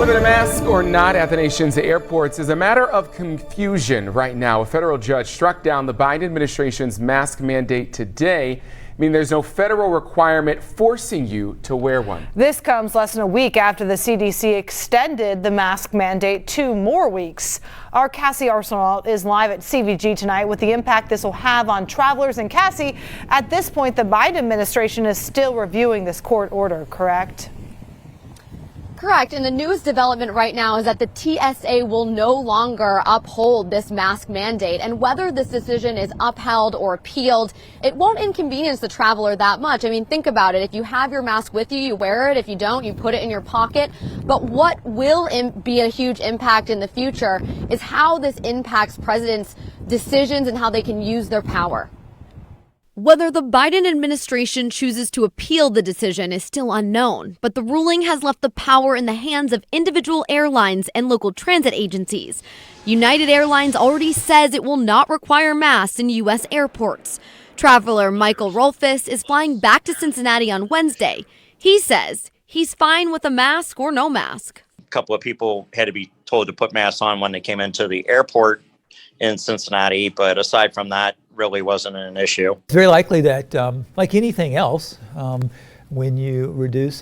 Whether to mask or not at the nation's airports is a matter of confusion right now. A federal judge struck down the Biden administration's mask mandate today, meaning there's no federal requirement forcing you to wear one. This comes less than a week after the CDC extended the mask mandate 2 more weeks. Our Cassie Arsenal is live at CVG tonight with the impact this will have on travelers. And Cassie, at this point, the Biden administration is still reviewing this court order, correct? Correct. And the newest development right now is that the TSA will no longer uphold this mask mandate. And whether this decision is upheld or appealed, it won't inconvenience the traveler that much. I mean, think about it. If you have your mask with you, you wear it. If you don't, you put it in your pocket. But what will be a huge impact in the future is how this impacts presidents' decisions and how they can use their power. Whether the Biden administration chooses to appeal the decision is still unknown, but the ruling has left the power in the hands of individual airlines and local transit agencies. United Airlines already says it will not require masks in U.S. airports. Traveler Michael Rolfus is flying back to Cincinnati on Wednesday. He says he's fine with a mask or no mask. A couple of people had to be told to put masks on when they came into the airport in Cincinnati, but aside from that, really wasn't an issue. It's very likely that, like anything else, when you reduce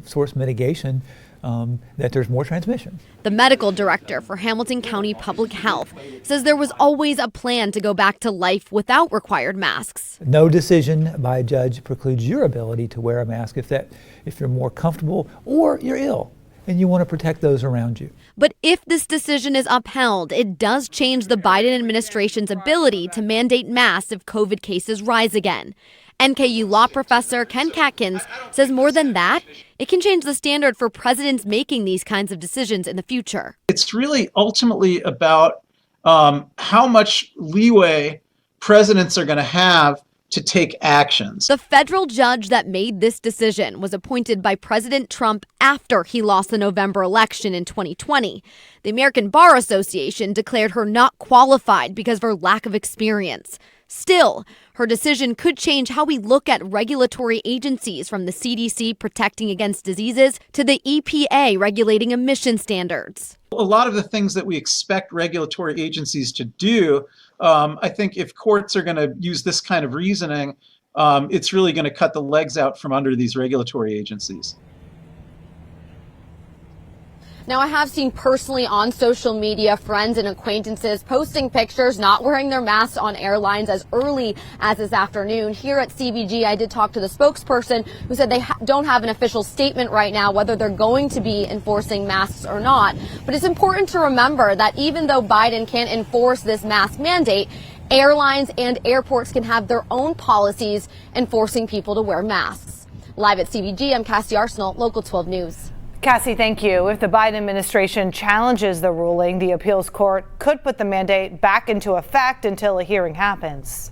source mitigation, that there's more transmission. The medical director for Hamilton County Public Health says there was always a plan to go back to life without required masks. No decision by a judge precludes your ability to wear a mask if you're more comfortable or you're ill and you want to protect those around you. But if this decision is upheld, it does change the Biden administration's ability to mandate masks if COVID cases rise again. NKU law professor Ken Katkins says more than that, it can change the standard for presidents making these kinds of decisions in the future. It's really ultimately about how much leeway presidents are going to have to take actions. The federal judge that made this decision was appointed by President Trump after he lost the November election in 2020. The American Bar Association declared her not qualified because of her lack of experience. Still, her decision could change how we look at regulatory agencies, from the CDC protecting against diseases to the EPA regulating emission standards. A lot of the things that we expect regulatory agencies to do, I think if courts are going to use this kind of reasoning, it's really going to cut the legs out from under these regulatory agencies. Now, I have seen personally on social media friends and acquaintances posting pictures not wearing their masks on airlines as early as this afternoon. Here at CVG, I did talk to the spokesperson who said they don't have an official statement right now whether they're going to be enforcing masks or not. But it's important to remember that even though Biden can't enforce this mask mandate, airlines and airports can have their own policies enforcing people to wear masks. Live at CVG, I'm Cassie Arsenal, Local 12 News. Cassie, thank you. If the Biden administration challenges the ruling, the appeals court could put the mandate back into effect until a hearing happens.